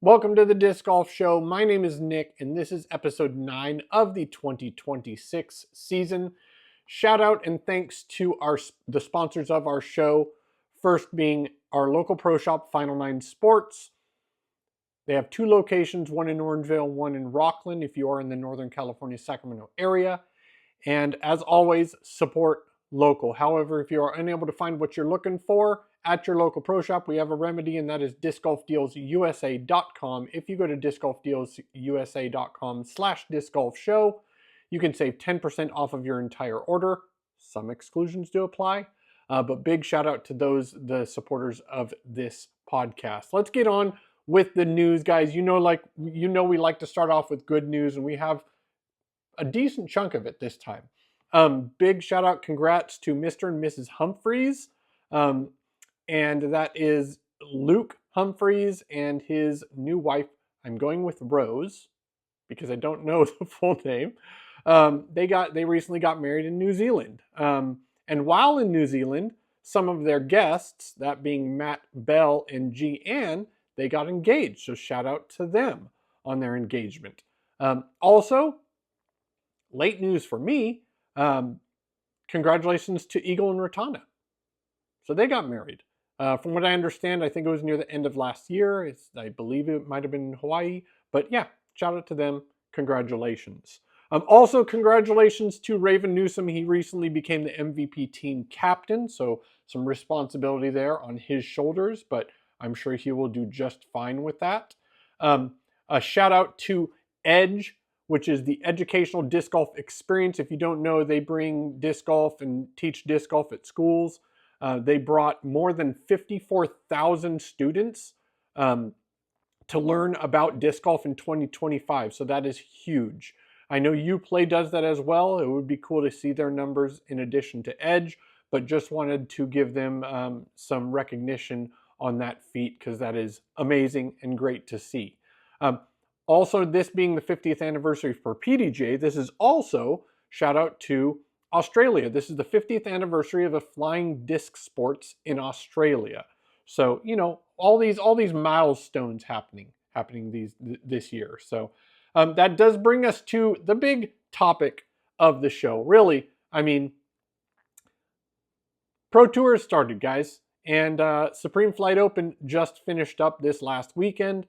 Welcome to the Disc Golf Show. My name is Nick, and this is episode 9 of the 2026 season. Shout out and thanks to the sponsors of our show. First being our local pro shop, Final Nine Sports. They have 2 locations, one in Orangevale, one in Rocklin, if you are in the Northern California, Sacramento area. And as always, support local. However, if you are unable to find what you're looking for at your local pro shop, we have a remedy, and that is discgolfdealsusa.com. If you go to discgolfdealsusa.com/discgolfshow, you can save 10% off of your entire order. Some exclusions do apply, but big shout out to the supporters of this podcast. Let's get on with the news, guys. We like to start off with good news, and we have a decent chunk of it this time. Big shout out, congrats to Mr. and Mrs. Humphries. And that is Luke Humphries and his new wife. I'm going with Rose because I don't know the full name. They recently got married in New Zealand. And while in New Zealand, some of their guests, that being Matt Bell and G. Ann, they got engaged. So shout out to them on their engagement. Also, late news for me, congratulations to Eagle and Ratana. So they got married. From what I understand, I think it was near the end of last year. I believe it might have been in Hawaii. But yeah, shout out to them. Congratulations. Also, congratulations to Raven Newsom. He recently became the MVP team captain. So some responsibility there on his shoulders. But I'm sure he will do just fine with that. A shout out to Edge, which is the Educational Disc Golf Experience. If you don't know, they bring disc golf and teach disc golf at schools. They brought more than 54,000 students to learn about disc golf in 2025. So that is huge. I know Uplay does that as well. It would be cool to see their numbers in addition to Edge, but just wanted to give them some recognition on that feat because that is amazing and great to see. Also, this being the 50th anniversary for PDJ, this is also shout out to Australia. This is the 50th anniversary of the flying disc sports in Australia. So, all these milestones happening this year. So, that does bring us to the big topic of the show. Really, Pro Tour started, guys, and Supreme Flight Open just finished up this last weekend.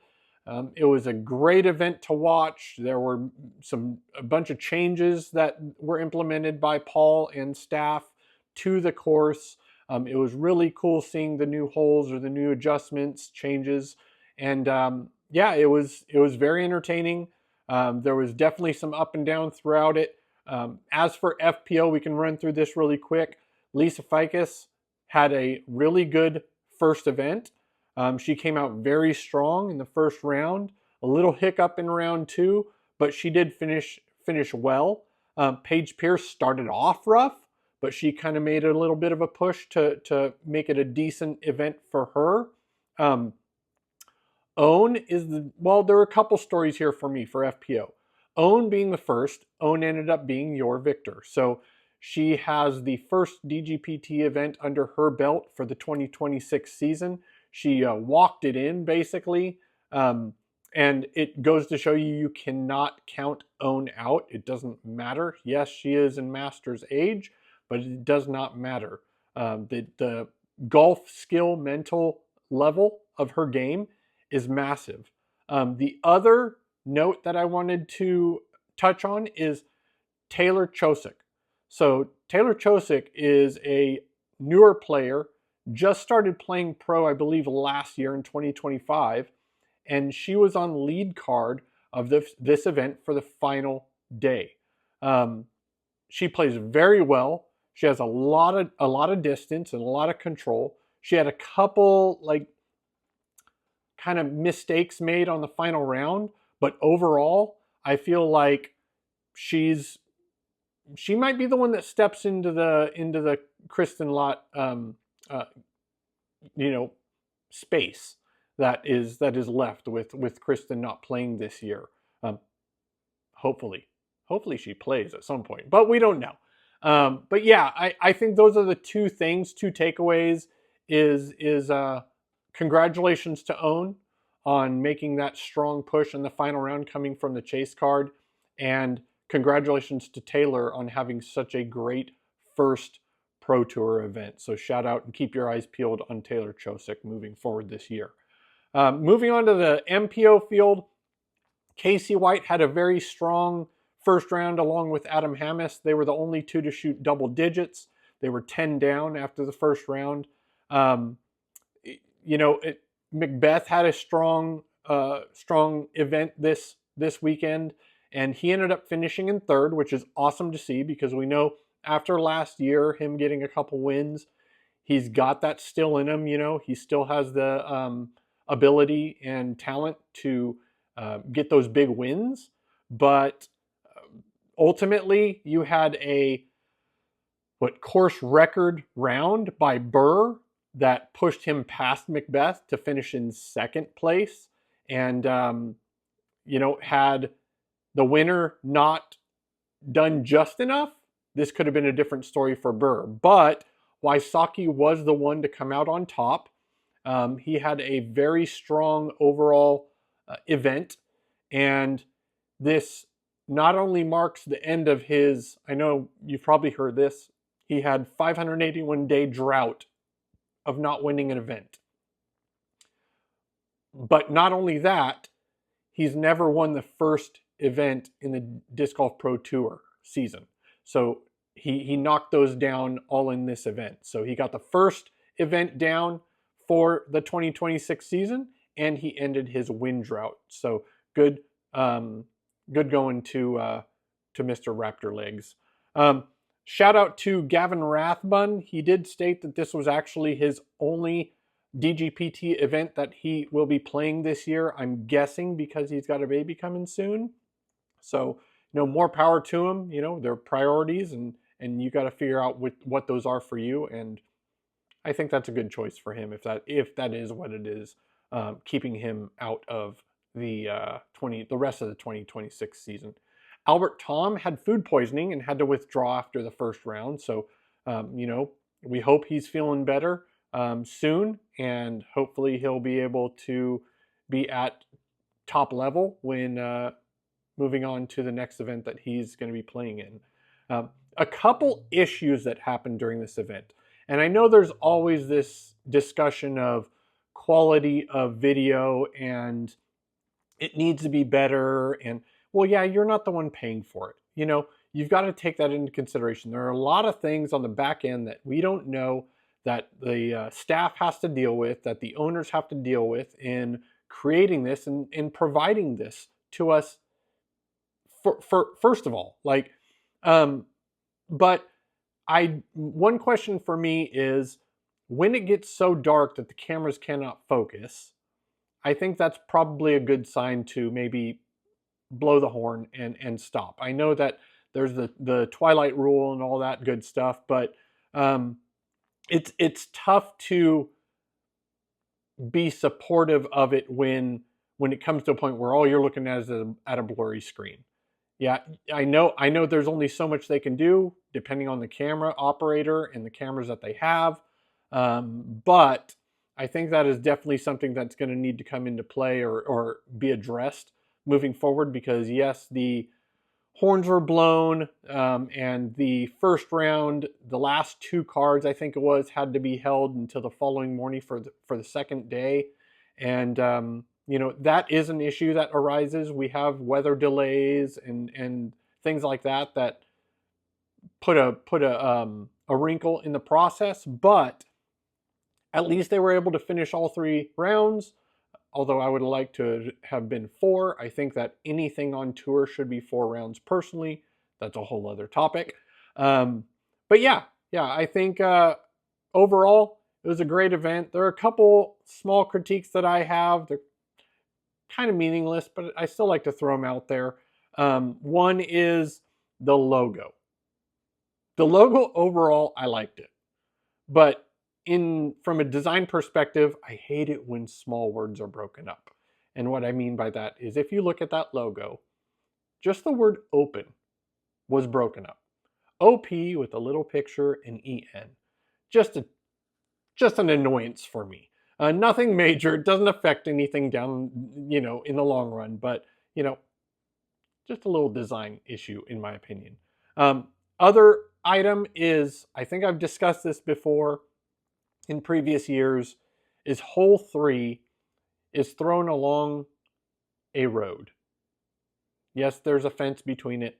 It was a great event to watch. There were a bunch of changes that were implemented by Paul and staff to the course. It was really cool seeing the new holes or the new adjustments, changes. And it was very entertaining. There was definitely some up and down throughout it. As for FPO, we can run through this really quick. Lisa Ficus had a really good first event. She came out very strong in the first round, a little hiccup in round 2, but she did finish well. Paige Pierce started off rough, but she kind of made a little bit of a push to make it a decent event for her. Own there were a couple stories here for me for FPO. Own being the first, Own ended up being your victor. So she has the first DGPT event under her belt for the 2026 season. She walked it in, basically, and it goes to show you cannot count Own out. It doesn't matter. Yes, she is in master's age, but it does not matter. The golf skill, mental level of her game is massive. The other note that I wanted to touch on is Taylor Chosick. So Taylor Chosick is a newer player, just started playing pro, I believe, last year in 2025, and she was on lead card of this event for the final day. She plays very well. She has a lot of distance and a lot of control. She had a couple kind of mistakes made on the final round, but overall, I feel like she might be the one that steps into the Kristen Lott space that is left with Kristen not playing this year. Hopefully she plays at some point, but we don't know. But yeah, I think those are the two takeaways is congratulations to Own on making that strong push in the final round coming from the chase card. And congratulations to Taylor on having such a great first Pro Tour event. So shout out and keep your eyes peeled on Taylor Chosick moving forward this year. Moving on to the MPO field, Casey White had a very strong first round along with Adam Hammes. They were the only two to shoot double digits. They were 10 down after the first round. Macbeth had a strong event this weekend, and he ended up finishing in third, which is awesome to see because we know after last year, him getting a couple wins, he's got that still in him. He still has the ability and talent to get those big wins, but ultimately you had a course record round by Burr that pushed him past Macbeth to finish in second place. And, had the winner not done just enough, this could have been a different story for Burr. But Wysocki was the one to come out on top. He had a very strong overall event. And this not only marks the end of his, I know you've probably heard this, he had 581-day drought of not winning an event. But not only that, he's never won the first event in the Disc Golf Pro Tour season. So he knocked those down all in this event. So he got the first event down for the 2026 season, and he ended his win drought. So good going to Mr. Raptor Legs. Shout out to Gavin Rathbun. He did state that this was actually his only DGPT event that he will be playing this year. I'm guessing because he's got a baby coming soon. So, more power to him. Their priorities, and you got to figure out what those are for you. And I think that's a good choice for him if that is what it is, keeping him out of the rest of the 2026 season. Albert Tom had food poisoning and had to withdraw after the first round. So, we hope he's feeling better soon, and hopefully he'll be able to be at top level when moving on to the next event that he's going to be playing in. A couple issues that happened during this event. And I know there's always this discussion of quality of video and it needs to be better. And well, yeah, you're not the one paying for it. You've got to take that into consideration. There are a lot of things on the back end that we don't know, that the staff has to deal with, that the owners have to deal with in creating this and in providing this to us. For first of all, but one question for me is, when it gets so dark that the cameras cannot focus, I think that's probably a good sign to maybe blow the horn and stop. I know that there's the twilight rule and all that good stuff, but it's tough to be supportive of it when it comes to a point where all you're looking at is at a blurry screen. Yeah, I know there's only so much they can do depending on the camera operator and the cameras that they have. But I think that is definitely something that's going to need to come into play or be addressed moving forward, because yes, the horns were blown, and the first round, the last two cards, I think it was, had to be held until the following morning for the second day. And that is an issue that arises. We have weather delays and things like that put a wrinkle in the process, but at least they were able to finish all three rounds. Although I would like to have been 4. I think that anything on tour should be 4 rounds personally. That's a whole other topic. But yeah, I think overall it was a great event. There are a couple small critiques that I have. They're kind of meaningless, but I still like to throw them out there. One is the logo. The logo overall, I liked it. But from a design perspective, I hate it when small words are broken up. And what I mean by that is, if you look at that logo, just the word open was broken up. OP with a little picture and EN. Just an annoyance for me. Nothing major. It doesn't affect anything down, in the long run, but, just a little design issue in my opinion. Other item is, I think I've discussed this before in previous years, is hole 3 is thrown along a road. Yes, there's a fence between it,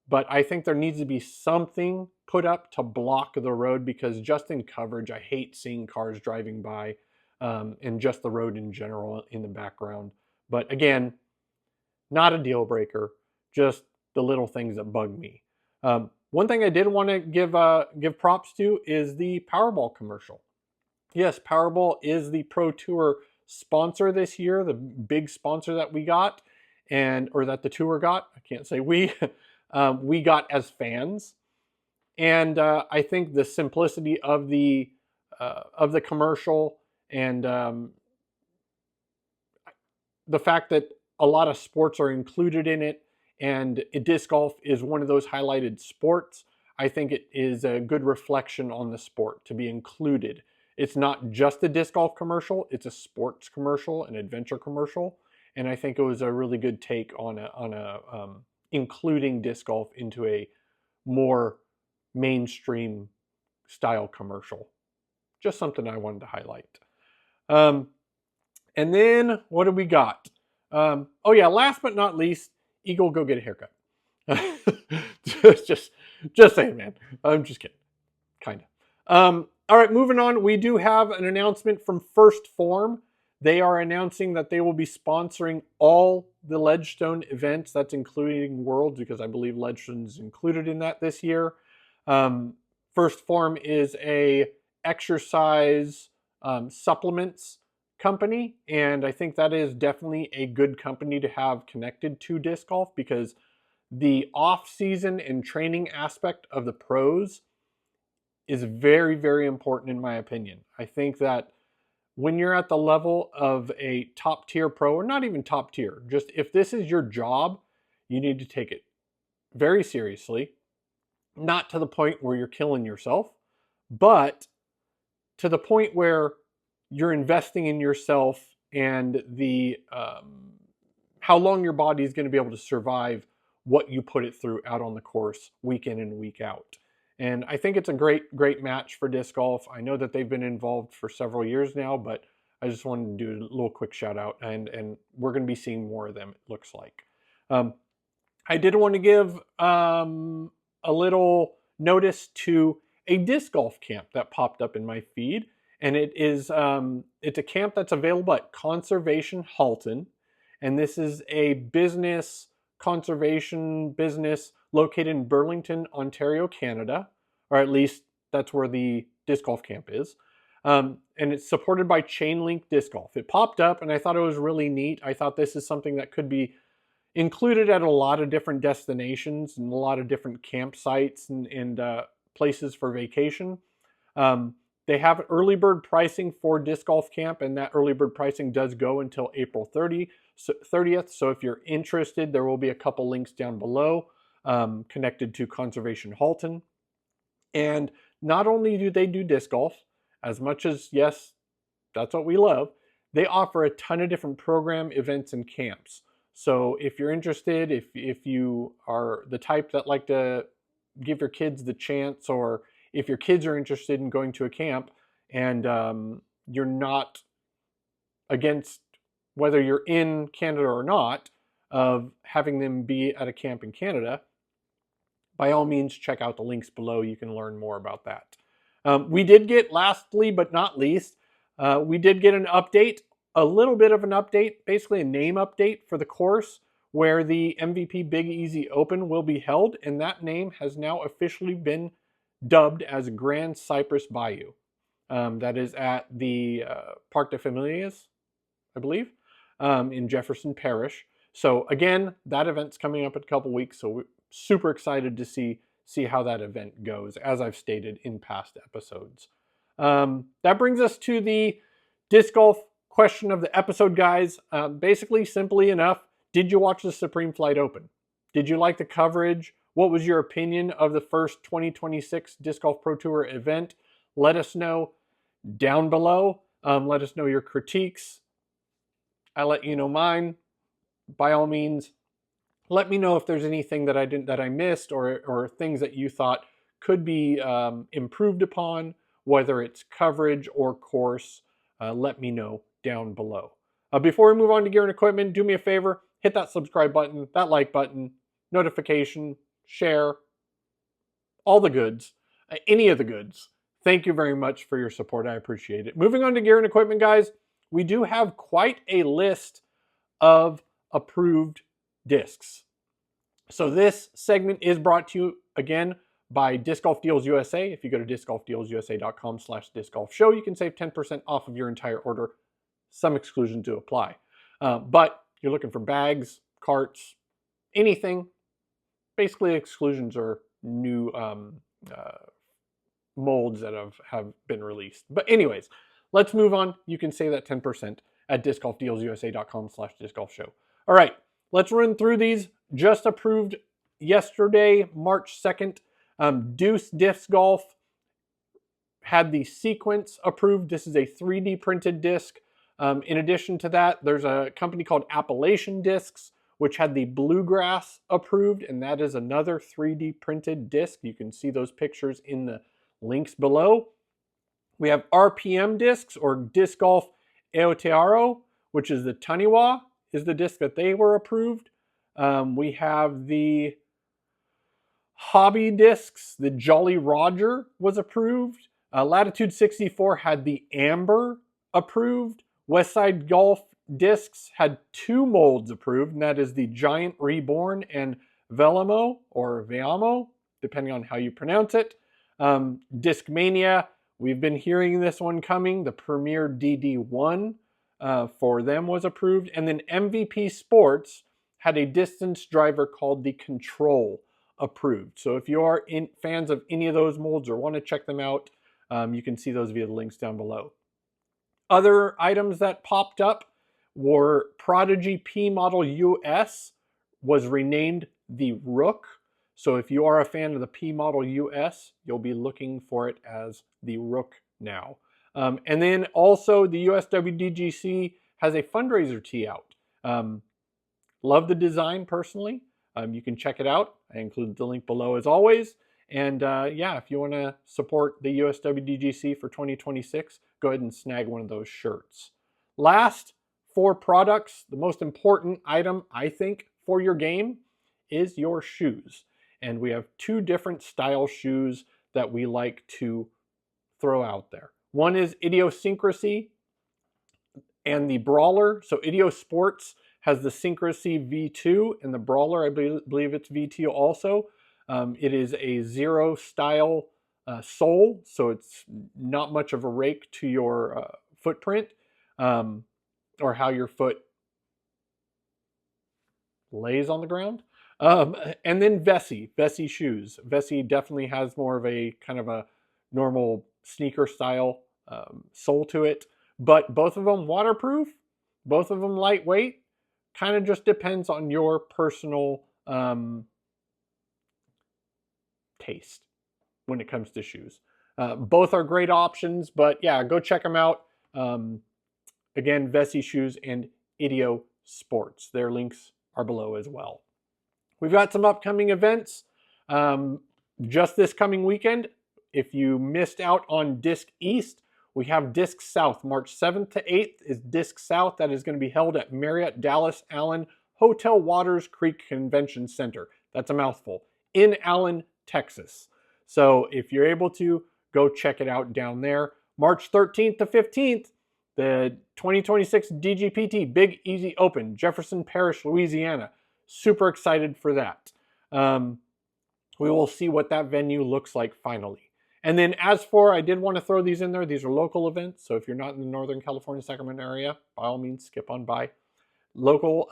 but I think there needs to be something put up to block the road, because just in coverage, I hate seeing cars driving by, and just the road in general in the background. But again, not a deal breaker, just the little things that bug me. One thing I did want to give props to is the Powerball commercial. Yes, Powerball is the Pro Tour sponsor this year, the big sponsor that we got, or that the tour got. I can't say we. We got as fans, and I think the simplicity of the commercial, and the fact that a lot of sports are included in it, and disc golf is one of those highlighted sports, I think it is a good reflection on the sport to be included. It's not just a disc golf commercial, it's a sports commercial, an adventure commercial, and I think it was a really good take on including disc golf into a more mainstream style commercial. Just something I wanted to highlight. And then what do we got? Oh yeah, last but not least, Eagle, go get a haircut. just saying, man. I'm just kidding. Kind of. All right, moving on. We do have an announcement from Phorm. They are announcing that they will be sponsoring all the Ledgestone events. That's including Worlds, because I believe Ledgestone is included in that this year. Phorm is a exercise supplements company, and I think that is definitely a good company to have connected to disc golf, because the off-season and training aspect of the pros is very, very important in my opinion. I think that when you're at the level of a top tier pro, or not even top tier, just if this is your job, you need to take it very seriously, not to the point where you're killing yourself, but to the point where you're investing in yourself and the how long your body is going to be able to survive what you put it through out on the course week in and week out. And I think it's a great match for disc golf. I know that they've been involved for several years now, but I just wanted to do a little quick shout out, and we're going to be seeing more of them, it looks like. I did want to give a little notice to a disc golf camp that popped up in my feed. And it is it's a camp that's available at Conservation Halton, and this is a conservation business located in Burlington, Ontario, Canada, or at least that's where the disc golf camp is. And it's supported by Chain Link Disc Golf. It popped up, and I thought it was really neat. I thought this is something that could be included at a lot of different destinations and a lot of different campsites and places for vacation. They have early bird pricing for disc golf camp, and that early bird pricing does go until April 30th. So if you're interested, there will be a couple links down below connected to Conservation Halton. And not only do they do disc golf, as much as, yes, that's what we love, they offer a ton of different program, events, and camps. So if you're interested, if you are the type that like to give your kids the chance, or if your kids are interested in going to a camp and you're not against, whether you're in Canada or not, of having them be at a camp in Canada, by all means, check out the links below. You can learn more about that. We did get, lastly but not least, we did get an update, a little bit of an update, basically a name update for the course where the MVP Big Easy Open will be held, and that name has now officially been dubbed as Grand Cypress Bayou. That is at the Parc des Familias, I believe, in Jefferson Parish. So again, that event's coming up in a couple weeks, so we're super excited to see how that event goes, as I've stated in past episodes. That brings us to the disc golf question of the episode, guys. Basically, simply enough, did you watch the Supreme Flight Open? Did you like the coverage? What was your opinion of the first 2026 Disc Golf Pro Tour event? Let us know down below. Let us know your critiques. I let you know mine. By all means, let me know if there's anything that I missed, or things that you thought could be improved upon, whether it's coverage or course. Let me know down below. Before we move on to gear and equipment, do me a favor, hit that subscribe button, that like button, notification, share, all the goods, any of the goods. Thank you very much for your support. I appreciate it. Moving on to gear and equipment, guys, we do have quite a list of approved discs. So this segment is brought to you again by Disc Golf Deals USA. If you go to discgolfdealsusa.com/discgolfshow, you can save 10% off of your entire order. Some exclusions do apply. But you're looking for bags, carts, anything. Basically, exclusions are new molds that have been released. But anyways, let's move on. You can save that 10% at discgolfdealsusa.com/discgolfshow. All right, let's run through these. Just approved yesterday, March 2nd. Deuz Disc Golf had the Sequence approved. This is a 3D printed disc. In addition to that, there's a company called Appalachian Discs, which had the Bluegrass approved, and that is another 3D printed disc. You can see those pictures in the links below. We have RPM discs, or Disc Golf Aotearo, which is the Taniwha, is the disc that they were approved. We have the Hobby discs. The Jolly Roger was approved. Latitude 64 had the Amber approved. Westside Golf discs had 2 molds approved, and that is the Giant Reborn and Velamo, or Veamo, depending on how you pronounce it. Discmania, we've been hearing this one coming. The Premier DD1 for them was approved. And then MVP Sports had a distance driver called the Control approved. So if you are fans of any of those molds or want to check them out, you can see those via the links down below. Other items that popped up were Prodigy P Model US was renamed the Rook. So if you are a fan of the P Model US, you'll be looking for it as the Rook now. And then also the USWDGC has a fundraiser tee out. Love the design personally. You can check it out. I included the link below as always. And yeah, if you want to support the USWDGC for 2026, go ahead and snag one of those shirts. Last 4 products, the most important item, I think, for your game is your shoes. And we have 2 different style shoes that we like to throw out there. One is Idiosyncrasy and the Brawler. So Ideo Sports has the Syncrasy V2, and the Brawler, I believe it's V2 also. It is a zero style sole, so it's not much of a rake to your footprint, or how your foot lays on the ground. And then Vessi shoes. Vessi definitely has more of a kind of a normal sneaker style sole to it, but both of them waterproof, both of them lightweight. Kind of just depends on your personal taste when it comes to shoes. Both are great options, but yeah, go check them out. Again, Vessi Shoes and Ideo Sports. Their links are below as well. We've got some upcoming events just this coming weekend. If you missed out on Disc East, we have Disc South. March 7th to 8th is Disc South. That is going to be held at Marriott Dallas Allen Hotel Waters Creek Convention Center. That's a mouthful. In Allen, Texas. So if you're able to, go check it out down there. March 13th to 15th, the 2026 DGPT Big Easy Open, Jefferson Parish, Louisiana. Super excited for that. We will see what that venue looks like finally. And then as for, I did want to throw these in there. These are local events. So if you're not in the Northern California, Sacramento area, by all means, skip on by. Local,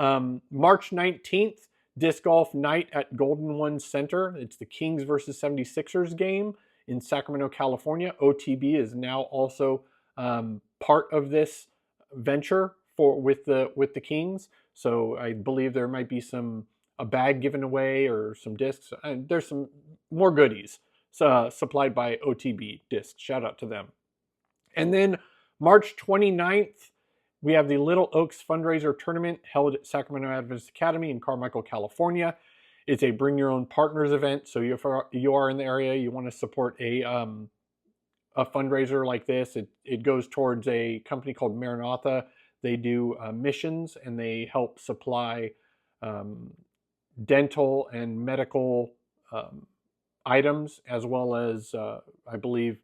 March 19th, Disc Golf Night at Golden One Center. It's the Kings versus 76ers game in Sacramento, California. OTB is now also part of this venture with the Kings. So I believe there might be a bag given away or some discs. There's some more goodies supplied by OTB Discs. Shout out to them. And then March 29th, we have the Little Oaks fundraiser tournament held at Sacramento Adventist Academy in Carmichael, California. It's a bring your own partners event. So if you are in the area, you want to support a fundraiser like this, it goes towards a company called Maranatha. They do missions, and they help supply dental and medical items, as well as I believe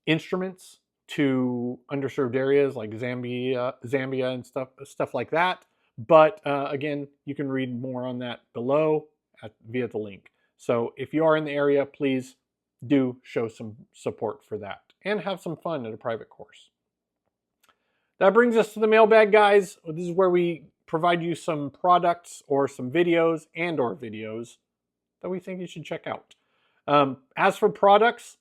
instruments to underserved areas like Zambia and stuff like that. But again, you can read more on that below via the link. So if you are in the area, please do show some support for that and have some fun at a private course. That brings us to the mailbag, guys. This is where we provide you some products or some videos or videos that we think you should check out. As for products,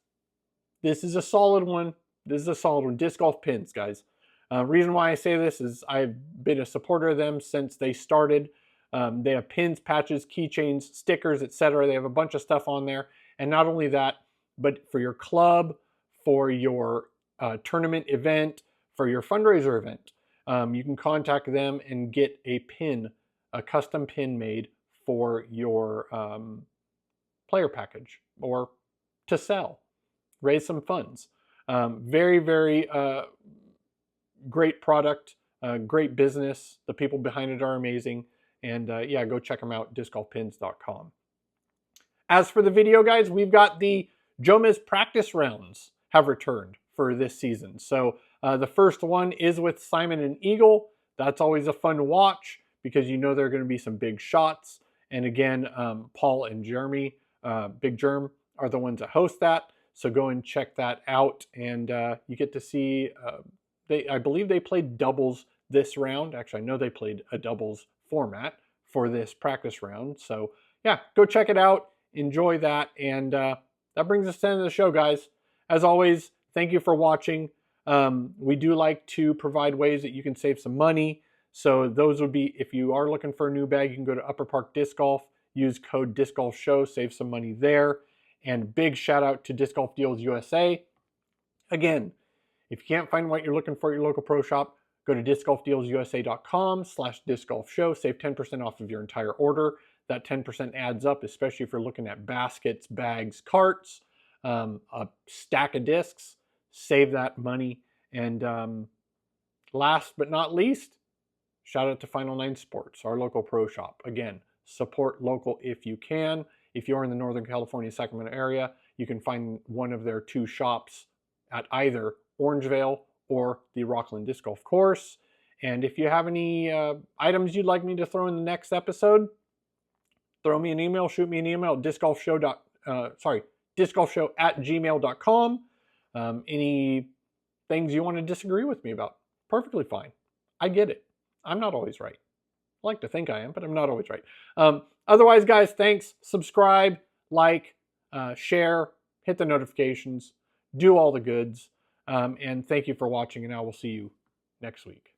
this is a solid one. Disc golf pins, guys. Reason why I say this is I've been a supporter of them since they started. They have pins, patches, keychains, stickers, etc. They have a bunch of stuff on there. And not only that, but for your club, for your tournament event, for your fundraiser event, you can contact them and get a pin, a custom pin made for your player package or to sell, raise some funds. Very, very great product, great business. The people behind it are amazing. And yeah, go check them out, discgolfpins.com. As for the video, guys, we've got the Jomez practice rounds have returned for this season. So the first one is with Simon and Eagle. That's always a fun watch because you know there are going to be some big shots. And again, Paul and Jeremy, Big Germ, are the ones that host that. So go and check that out. And you get to see, I believe they played doubles this round. Actually, I know they played a doubles format for this practice round. So yeah, go check it out. Enjoy that. And that brings us to the end of the show, guys. As always, thank you for watching. We do like to provide ways that you can save some money. So those would be, if you are looking for a new bag, you can go to Upper Park Disc Golf, use code DiscGolfShow, save some money there. And big shout out to Disc Golf Deals USA. Again, if you can't find what you're looking for at your local pro shop, go to discgolfdealsusa.com/discgolfshow. Save 10% off of your entire order. That 10% adds up, especially if you're looking at baskets, bags, carts, a stack of discs. Save that money. And last but not least, shout out to Final Nine Sports, our local pro shop. Again, support local if you can. If you're in the Northern California, Sacramento area, you can find one of their two shops at either Orangevale or the Rocklin Disc Golf Course. And if you have any items you'd like me to throw in the next episode, throw me an email, shoot me an email at discgolfshow@gmail.com. Any things you want to disagree with me about, perfectly fine. I get it. I'm not always right. I like to think I am, but I'm not always right. Otherwise, guys, thanks. Subscribe, like, share, hit the notifications, do all the goods. And thank you for watching, and I will see you next week.